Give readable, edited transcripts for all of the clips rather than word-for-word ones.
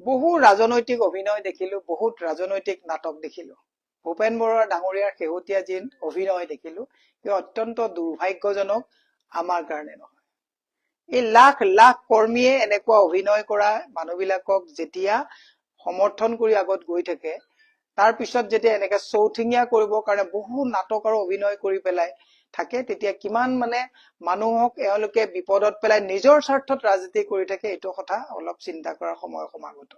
বহু ৰাজনৈতিক অভিনয় দেখিলো, বহুত ৰাজনৈতিক নাটক দেখিলো। ভূপেন বৰা ডাঙৰীয়াৰ শেহতীয়া যি অভিনয় দেখিলো, সেই অত্যন্ত দুৰ্ভাগ্যজনক আমাৰ কাৰণে নহয়। এই লাখ লাখ কৰ্মীয়ে এনেকুৱা অভিনয় কৰা মানুহবিলাকক যেতিয়া সমৰ্থন কৰি আগত গৈ থাকে, তাৰ পিছত যেতিয়া এনেকে চৌঠিঙীয়া কৰিবৰ কাৰণে বহু নাটক আৰু অভিনয় কৰি পেলাই থাকে, তেতিয়া কিমান মানুহক এওঁলোকে বিপদত পেলাই নিজৰ স্বাৰ্থত ৰাজনীতি কৰি থাকে, এইটো কথা অলপ চিন্তা কৰাৰ সময় সমাগত।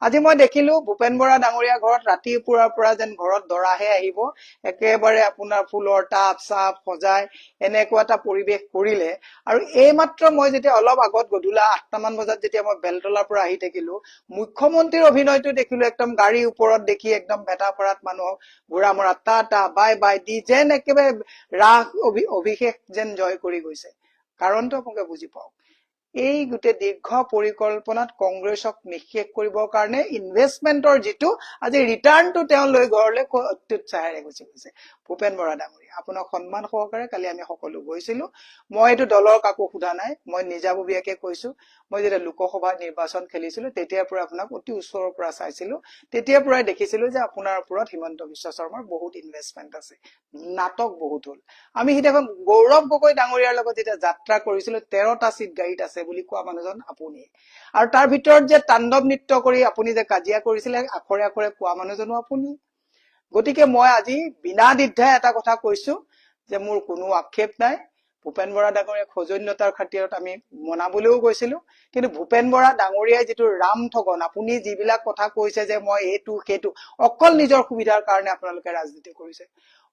আজি মই দেখিলো ভূপেন বৰা ডাঙৰীয়া ঘৰত ৰাতিপুৱাৰ পৰা যেন ঘৰত দৰাহে আহিব, একেবাৰে আপোনাৰ ফুলৰ টাব চাপ সজাই এনেকুৱা এটা পৰিৱেশ কৰিলে। আৰু এইমাত্ৰ মই যেতিয়া অলপ আগত গধূলা 8টামান বজাত যেতিয়া মই বেলতলাৰ পৰা আহি থাকিলো, মুখ্যমন্ত্ৰীৰ অভিনয়টো দেখিলো। একদম গাড়ীৰ ওপৰত দেখি একদম বেটাপাৰাত মানুহক ঘোঁৰা মৰা টাটা বাই বাই দি যেন একেবাৰে ৰাস অভিষেক যেন জয় কৰি গৈছে। কাৰণটো আপোনালোকে বুজি পাওক, এই গোটেই দীৰ্ঘ পৰিকল্পনাত কংগ্ৰেছক নিঃশেষ কৰিবৰ কাৰণে ইনভেষ্টমেন্টৰ যিটো আজি ৰিটাৰ্ণটো তেওঁ লৈ ঘৰলৈ অত্যুৎসাহেৰে গুচি গৈছে। ভূপেন বৰা ডাঙৰীয়া, আপোনাক সন্মান সহকাৰে কালি আমি সকলো গৈছিলো। মই এইটো দলৰ কাকো সোধা নাই, মই নিজাববীয়াকে কৈছো। মই যেতিয়া লোকসভা নিৰ্বাচন খেলিছিলো তেতিয়াৰ পৰা আপোনাক অতি ওচৰৰ পৰা চাইছিলো, তেতিয়াৰ পৰাই দেখিছিলো যে আপোনাৰ ওপৰত হিমন্ত বিশ্ব শৰ্মাৰ বহুত ইনভেষ্টমেন্ট আছে, নাটক বহুত হল। আমি সিদিনাখন গৌৰৱ গগৈ ডাঙৰীয়াৰ লগত যেতিয়া যাত্ৰা কৰিছিলো, 13টা চিট গাড়ীত আছে বুলি কোৱা মানুহজন আপুনি। আৰু তাৰ ভিতৰত যে তাণ্ডৱ নৃত্য কৰি আপুনি যে কাজিয়া কৰিছিলে, আখৰে আখৰে কোৱা মানুহজনো আপুনি। গতিকে মই আজি বিনা দ্বিধাই এটা কথা কৈছো যে মোৰ কোনো আক্ষেপ নাই। ভূপেন বৰা ডাঙৰীয়াক সৌজন্যতাৰ খাতিৰত আমি মনাবলৈও গৈছিলো, কিন্তু ভূপেন বৰা ডাঙৰীয়াই যিটো ৰাম ঠগন, আপুনি যিবিলাক কথা কৈছে যে মই এইটো সেইটো, অকল নিজৰ সুবিধাৰ কাৰণে আপোনালোকে ৰাজনীতি কৰিছে।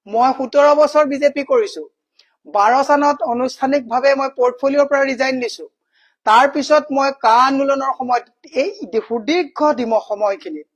মই 17 বছৰ বিজেপি কৰিছো। 12 চনত আনুষ্ঠানিকভাৱে মই পৰ্টফলিঅ'ৰ পৰা ৰিজাইন দিছো। তাৰ পিছত মই কা আন্দোলনৰ সময়ত এই সুদীৰ্ঘ সময়খিনিত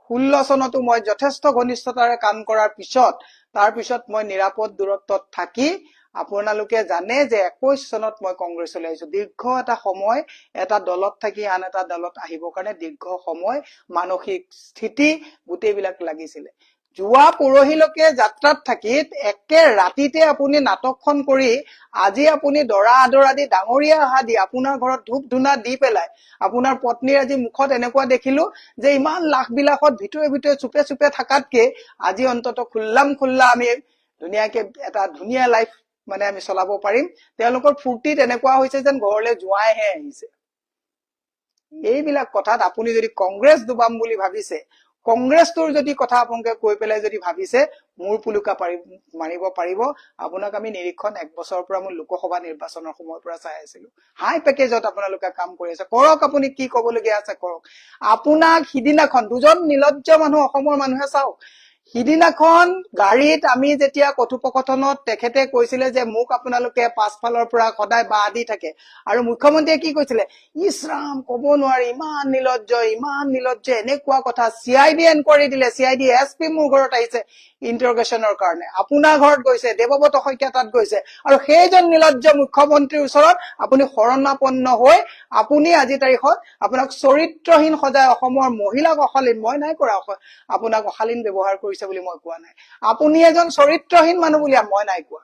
16 চনতো মই যথেষ্ট ঘনিষ্ঠতাৰে কাম কৰাৰ পিছত, তাৰ পিছত মই নিৰাপদ দূৰত্বত থাকি আপোনালোকে জানে যে 21 চনত মই কংগ্ৰেছলৈ আহিছো। দীৰ্ঘ এটা সময় এটা দলত থাকি আন এটা দলত আহিবৰ কাৰণে দীৰ্ঘ সময় মানসিক স্থিতি গোটেইবিলাক লাগিছিলে। যোৱা পৰহিলৈকে যাত্ৰাত থাকি একে ৰাতিতে আপুনি নাটকখন কৰি আজি আপুনি দৰা আদৰা দি ডাঙৰীয়া অহা দি আপোনাৰ ঘৰত ধূপ ধূনা দি পেলাই আপোনাৰ পত্নীৰ আজি মুখত এনেকুৱা দেখিলো যে ইমান লাখ বিলাসত ভিতৰে ভিতৰে চুপে চুপে থাকাতকে আজি অন্তত খোল্লা আমি ধুনীয়াকে এটা ধুনীয়া লাইফ আমি চলাব পাৰিম। তেওঁলোকৰ ফূৰ্তিত এনেকুৱা হৈছে যেন ঘৰলৈ জোঁৱাইহে আহিছে। এইবিলাক কথাত আপুনি যদি কংগ্ৰেছ ডুবাম বুলি ভাবিছে, কংগ্ৰেছটোৰ যদি কথা আপোনালোকে কৈ পেলাই যদি ভাবিছে মূৰ পুলুকা মাৰিব পাৰিব, আপোনাক আমি নিৰীক্ষণ 1 বছৰৰ পৰা মই লোকসভা নিৰ্বাচনৰ সময়ৰ পৰা চাই আছিলো। হাই পেকেজত আপোনালোকে কাম কৰি আছে, কৰক। আপুনি কি কবলগীয়া আছে কৰক। আপোনাক সিদিনাখন দুজন নিলজ্জ মানুহ অসমৰ মানুহে চাওক, সিদিনাখন গাড়ীত আমি যেতিয়া কথোপকথনত তেখেতে কৈছিলে যে মোক আপোনালোকে পাছফালৰ পৰা সদায় বাহ দি থাকে, আৰু মুখ্যমন্ত্ৰীয়ে কি কৈছিলে, ইছৰাম কব নোৱাৰি ইমান নিলজ্জ এনেকুৱা কথা। CID এনকোৱাৰী দিলে, CID SP মোৰ ঘৰত আহিছে ইন্টাৰগেশ্যনৰ কাৰণে, আপোনাৰ ঘৰত গৈছে, দেৱব্ৰত শইকীয়া তাত গৈছে, আৰু সেইজন নিলজ্জ মুখ্যমন্ত্ৰীৰ ওচৰত আপুনি শৰণাপন্ন হৈ আপুনি আজি তাৰিখত আপোনাক চৰিত্ৰহীন সজাই অসমৰ মহিলাক অশালীন, মই নাই কৰা আপোনাক অশালীন ব্যৱহাৰ কৰিছে বুলি মই কোৱা নাই, আপুনি এজন চৰিত্ৰহীন মানুহ বুলি মই নাই কোৱা,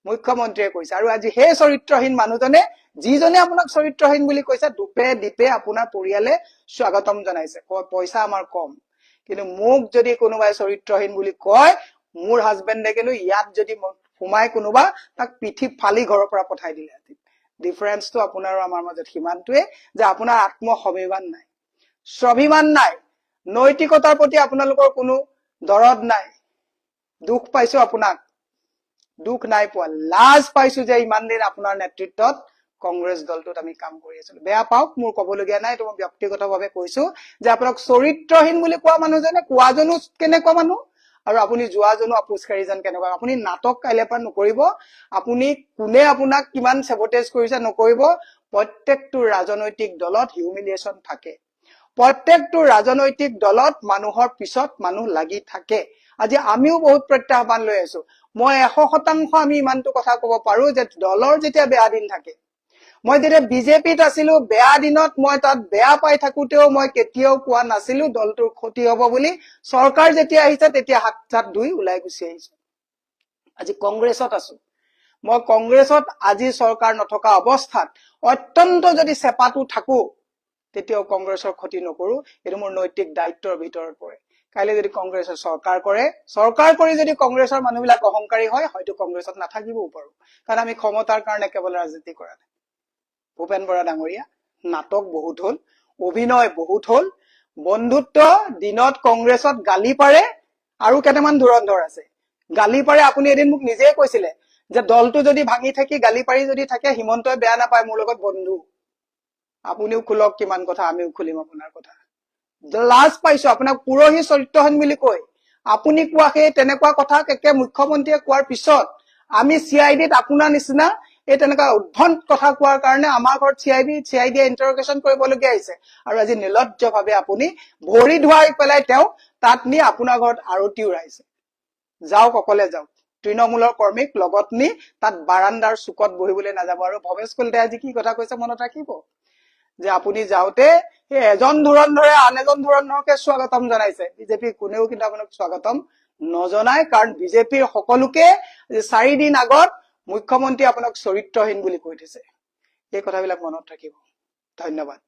মুখ্যমন্ত্ৰীয়ে কৈছে। আৰু আজি সেই চৰিত্ৰহীন মানুহজনে, যিজনে আপোনাক চৰিত্ৰহীন বুলি কৈছে, দুপে দীপে আপোনাৰ পৰিয়ালে স্বাগতম জনাইছে, পইচা আমাৰ কম। কিন্তু মোক যদি কোনোবাই চৰিত্ৰহীন বুলি কয়, মোৰ হাজবেণ্ডে কিন্তু ইয়াত যদি সোমাই কোনোবা তাক পিঠি ফালি ঘৰৰ পৰা পঠাই দিলে। ডিফাৰেন্সটো আপোনাৰ আৰু আমাৰ মাজত সিমানটোৱে যে আপোনাৰ আত্মস্বাভিমান নাই, স্বাভিমান নাই, নৈতিকতাৰ প্ৰতি আপোনালোকৰ কোনো দৰদ নাই। দুখ পাইছো আপোনাক, দুখ নাই পোৱা, লাজ পাইছো যে ইমান দিন আপোনাৰ নেতৃত্বত কংগ্ৰেছ দলটোত আমি কাম কৰি আছিলো। বেয়া পাওক, মোৰ কবলগীয়া নাই, এইটো মই ব্যক্তিগতভাৱে কৈছো যে আপোনাক চৰিত্ৰহীন বুলি কোৱা মানুহজনে কোৱাজনো কেনেকুৱা মানুহ, আৰু আপুনি যোৱাজনো আপোচকাৰীজন কেনেকুৱা। আপুনি নাটক কাইলৈ পৰা নকৰিব, আপুনি কোনে আপোনাক কিমান চেবটেজ কৰিছে নকৰিব। প্ৰত্যেকটো ৰাজনৈতিক দলত হিউমিলিয়েশ্যন থাকে, প্ৰত্যেকটো ৰাজনৈতিক দলত মানুহৰ পিছত মানুহ লাগি থাকে। আজি আমিও বহুত প্ৰত্যাহ্বান লৈ আছো। মই 100% আমি ইমানটো কথা কব পাৰো যে দলৰ যেতিয়া বেয়া দিন থাকে, মই যেতিয়া বিজেপিত আছিলো বেয়া দিনত মই তাত বেয়া পাই থাকোতেও মই কেতিয়াও কোৱা নাছিলো দলটোৰ ক্ষতি হব বুলি। চৰকাৰ যেতিয়া আহিছে তেতিয়া হাত চাত ধুই ওলাই গুচি আহিছো। আজি কংগ্ৰেছত আছো, মই কংগ্ৰেছত আজি চৰকাৰ নথকা অৱস্থাত অত্যন্ত যদি চেপাটো থাকো তেতিয়াও কংগ্ৰেছৰ ক্ষতি নকৰো, এইটো মোৰ নৈতিক দায়িত্বৰ ভিতৰত পৰে। কাইলৈ যদি কংগ্ৰেছে চৰকাৰ কৰে, চৰকাৰ কৰি যদি কংগ্ৰেছৰ মানুহবিলাক অহংকাৰী হয়, হয়তো কংগ্ৰেছত নাথাকিবও পাৰো, কাৰণ আমি ক্ষমতাৰ কাৰণে কেৱল ৰাজনীতি কৰা নাই। ভূপেন বৰা ডাঙৰীয়া, নাটক বহুত হল, অভিনয় বহুত হল, বন্ধুত্ব দিনত কংগ্ৰেছত গালি পাৰে আৰু কেইটামান ধুৰন্ধৰ আছে। গালি পাৰে, আপুনি এদিন মোক নিজেই কৈছিলে যে দলটো যদি ভাঙি থাকি গালি পাৰি যদি থাকে হিমন্তই বেয়া নাপায়, মোৰ লগত বন্ধু। আপুনিও খোলক কিমান কথা, আমিও খুলিম আপোনাৰ কথা। লাজ পাইছো আপোনাক পুৰহি চৰিত্ৰহীন বুলি কৈ আপুনি কোৱা সেই তেনেকুৱা কথা একে মুখ্যমন্ত্ৰীয়ে কোৱাৰ পিছত আমি CIDত আপোনাৰ নিচিনা এই তেনেকুৱা উদ্ভণ্ড কথা কোৱাৰ কাৰণে আমাৰ ঘৰত CIDয়ে ইণ্টাৰগেশ্যন কৰিবলগীয়া হৈছে। আৰু আজি নিৰ্লজ্জভাৱে আপুনি ভৰি ধুৱাই পেলাই তেওঁ তাত নি আপোনাৰ ঘৰত আৰতি উৰাইছে। যাওক, অকলে যাওক, তৃণমূলৰ কৰ্মীক লগত নি তাত বাৰাণ্ডাৰ চুকত বহিবলৈ নাযাব। আৰু ভৱেশ কলিতাই আজি কি কথা কৈছে মনত ৰাখিব, যে আপুনি যাওঁতে সেই এজন ধুৰন্ধৰে আন এজন ধুৰন্ধৰকে স্বাগতম জনাইছে। বিজেপি কোনেও কিন্তু আপোনাক স্বাগতম নজনায়, কাৰণ বিজেপিৰ সকলোকে 4 দিন আগত মুখ্যমন্ত্ৰী আপোনাক চৰিত্ৰহীন বুলি কৈ থৈছে। এই কথাবিলাক মনত ৰাখিব। ধন্যবাদ।